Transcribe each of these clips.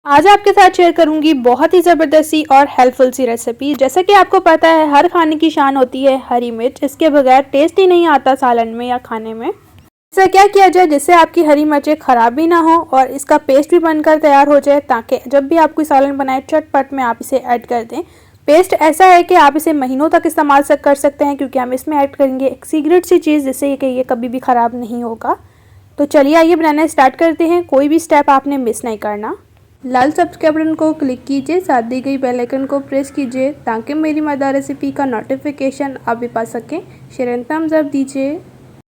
आज आपके साथ शेयर करूंगी बहुत ही ज़बरदस्त सी और हेल्पफुल सी रेसिपी। जैसा कि आपको पता है हर खाने की शान होती है हरी मिर्च, इसके बगैर टेस्ट ही नहीं आता सालन में या खाने में। ऐसा क्या किया जाए जिससे आपकी हरी मिर्चें ख़राब भी ना हो और इसका पेस्ट भी बनकर तैयार हो जाए, ताकि जब भी आप कोई सालन बनाए चटपट में आप इसे ऐड कर दें। पेस्ट ऐसा है कि आप इसे महीनों तक इस्तेमाल कर सकते हैं, क्योंकि हम इसमें ऐड करेंगे एक सीक्रेट सी चीज़ जिससे कि ये कभी भी ख़राब नहीं होगा। तो चलिए आइए बनाना स्टार्ट करते हैं। कोई भी स्टेप आपने मिस नहीं करना। लाल सब्सक्राइब बटन को क्लिक कीजिए, साथ दी गई बेल आइकन को प्रेस कीजिए ताकि मेरी मज़ेदार रेसिपी का नोटिफिकेशन आप भी पा सकें। शेयर एंड थम्स अप दीजिए।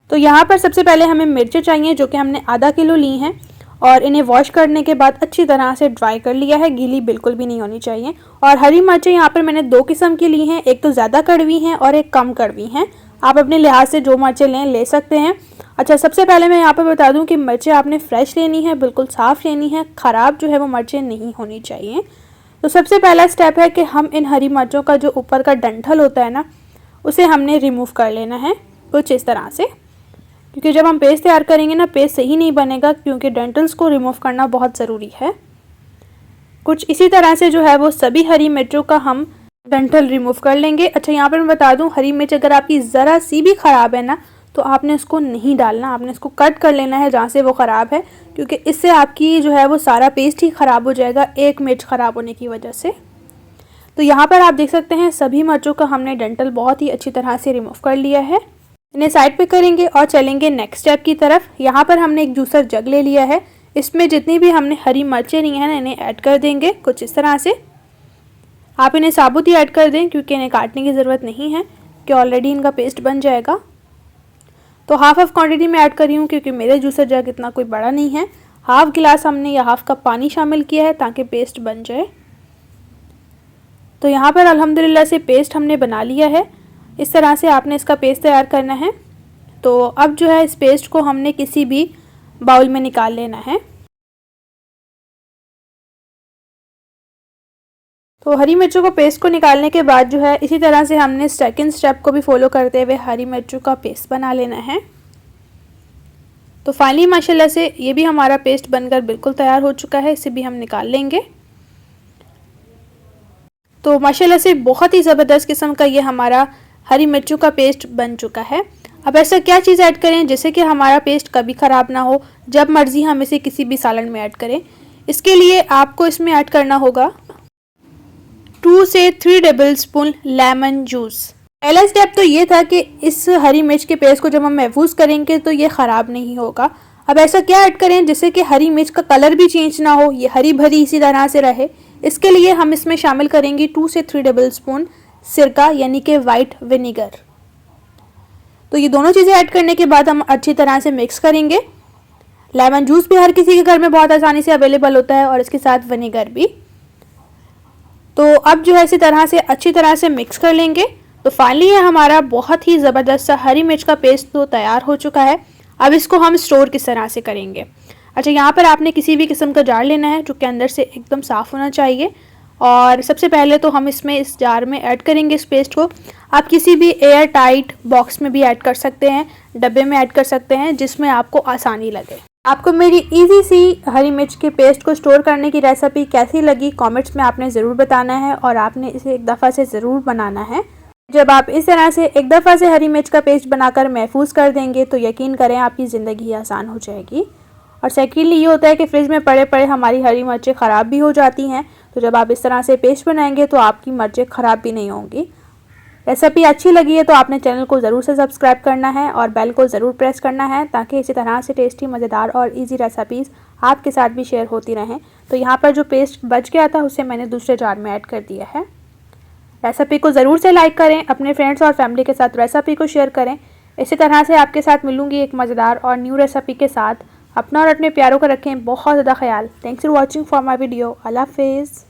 तो यहाँ पर सबसे पहले हमें मिर्चें चाहिए, जो कि हमने आधा किलो ली हैं और इन्हें वॉश करने के बाद अच्छी तरह से ड्राई कर लिया है। गीली बिल्कुल भी नहीं होनी चाहिए। और हरी मिर्चें यहाँ पर मैंने दो किस्म की ली हैं, एक तो ज़्यादा कड़वी हैं और एक कम कड़वी हैं। आप अपने लिहाज से जो मिर्चें ले सकते हैं। अच्छा, सबसे पहले मैं यहाँ पर बता दूँ कि मिर्चें आपने फ्रेश लेनी है, बिल्कुल साफ़ लेनी है, ख़राब जो है वो मिर्चें नहीं होनी चाहिए। तो सबसे पहला स्टेप है कि हम इन हरी मिर्चों का जो ऊपर का डंठल होता है ना, उसे हमने रिमूव कर लेना है कुछ इस तरह से, क्योंकि जब हम पेस्ट तैयार करेंगे ना, पेस्ट सही नहीं बनेगा, क्योंकि डंठल्स को रिमूव करना बहुत ज़रूरी है। कुछ इसी तरह से जो है वो सभी हरी मिर्चों का हम डंठल रिमूव कर लेंगे। अच्छा, यहाँ पर मैं बता दूँ, हरी मिर्च अगर आपकी ज़रा सी भी ख़राब है ना, तो आपने इसको नहीं डालना, आपने इसको कट कर लेना है जहाँ से वो ख़राब है, क्योंकि इससे आपकी जो है वो सारा पेस्ट ही ख़राब हो जाएगा एक मिर्च ख़राब होने की वजह से। तो यहाँ पर आप देख सकते हैं सभी मिर्चों का हमने डंठल बहुत ही अच्छी तरह से रिमूव कर लिया है। इन्हें साइड पे करेंगे और चलेंगे नेक्स्ट स्टेप की तरफ। यहाँ पर हमने एक जूसर जग ले लिया है, इसमें जितनी भी हमने हरी मिर्चें ली हैं ना, इन्हें ऐड कर देंगे कुछ इस तरह से। आप इन्हें साबुत ही ऐड कर दें, क्योंकि इन्हें काटने की ज़रूरत नहीं है, कि ऑलरेडी इनका पेस्ट बन जाएगा। तो हाफ क्वांटिटी में ऐड करी हूँ, क्योंकि मेरे जूसर जग इतना कोई बड़ा नहीं है। हाफ गिलास हमने या हाफ कप पानी शामिल किया है ताकि पेस्ट बन जाए। तो यहाँ पर अल्हम्दुलिल्लाह से पेस्ट हमने बना लिया है। इस तरह से आपने इसका पेस्ट तैयार करना है। तो अब जो है इस पेस्ट को हमने किसी भी बाउल में निकाल लेना है। तो हरी मिर्चों को पेस्ट को निकालने के बाद जो है इसी तरह से हमने सेकंड स्टेप को भी फॉलो करते हुए हरी मिर्चों का पेस्ट बना लेना है। तो फाइनली माशाल्लाह से ये भी हमारा पेस्ट बनकर बिल्कुल तैयार हो चुका है, इसे भी हम निकाल लेंगे। तो माशाल्लाह से बहुत ही ज़बरदस्त किस्म का ये हमारा हरी मिर्चों का पेस्ट बन चुका है। अब ऐसा क्या चीज़ ऐड करें जिससे कि हमारा पेस्ट कभी ख़राब ना हो, जब मर्ज़ी हम इसे किसी भी सालन में ऐड करें। इसके लिए आपको इसमें ऐड करना होगा 2 से 3 टेबल स्पून लेमन जूस। पहला स्टेप तो ये था कि इस हरी मिर्च के पेस्ट को जब हम महफूज करेंगे तो ये ख़राब नहीं होगा। अब ऐसा क्या ऐड करें जिससे कि हरी मिर्च का कलर भी चेंज ना हो, ये हरी भरी इसी तरह से रहे। इसके लिए हम इसमें शामिल करेंगे 2 से 3 टेबल स्पून सिरका, यानी कि वाइट विनेगर। तो ये दोनों चीज़ें ऐड करने के बाद हम अच्छी तरह से मिक्स करेंगे। लेमन जूस भी हर किसी के घर में बहुत आसानी से अवेलेबल होता है, और इसके साथ विनेगर भी। तो अब जो है इसी तरह से अच्छी तरह से मिक्स कर लेंगे। तो फाइनली ये हमारा बहुत ही ज़बरदस्त सा हरी मिर्च का पेस्ट तो तैयार हो चुका है। अब इसको हम स्टोर किस तरह से करेंगे। अच्छा, यहाँ पर आपने किसी भी किस्म का जार लेना है जो कि अंदर से एकदम साफ़ होना चाहिए। और सबसे पहले तो हम इसमें इस जार में ऐड करेंगे इस पेस्ट को। आप किसी भी एयर टाइट बॉक्स में भी ऐड कर सकते हैं, डब्बे में ऐड कर सकते हैं, जिसमें आपको आसानी लगे। आपको मेरी इजी सी हरी मिर्च के पेस्ट को स्टोर करने की रेसिपी कैसी लगी, कमेंट्स में आपने ज़रूर बताना है, और आपने इसे एक दफ़ा से ज़रूर बनाना है। जब आप इस तरह से एक दफ़ा से हरी मिर्च का पेस्ट बनाकर महफूज कर देंगे तो यकीन करें आपकी ज़िंदगी आसान हो जाएगी। और सेकेंडली ये होता है कि फ्रिज में पड़े पड़े हमारी हरी मिर्चें ख़राब भी हो जाती हैं, तो जब आप इस तरह से पेस्ट बनाएंगे तो आपकी मिर्चें ख़राब भी नहीं होंगी। रेसिपी अच्छी लगी है तो आपने चैनल को ज़रूर से सब्सक्राइब करना है और बेल को ज़रूर प्रेस करना है, ताकि इसी तरह से टेस्टी, मज़ेदार और ईजी रेसिपीज़ आपके साथ भी शेयर होती रहें। तो यहाँ पर जो पेस्ट बच गया था उसे मैंने दूसरे जार में ऐड कर दिया है। रेसिपी को ज़रूर से लाइक करें, अपने फ्रेंड्स और फैमिली के साथ रेसिपी को शेयर करें। इसी तरह से आपके साथ मिलूंगी एक मज़ेदार और न्यू रेसिपी के साथ। अपना और अपने प्यारों का रखें बहुत ज़्यादा ख्याल। Thanks for watching for my video. अल्लाह हाफिज़।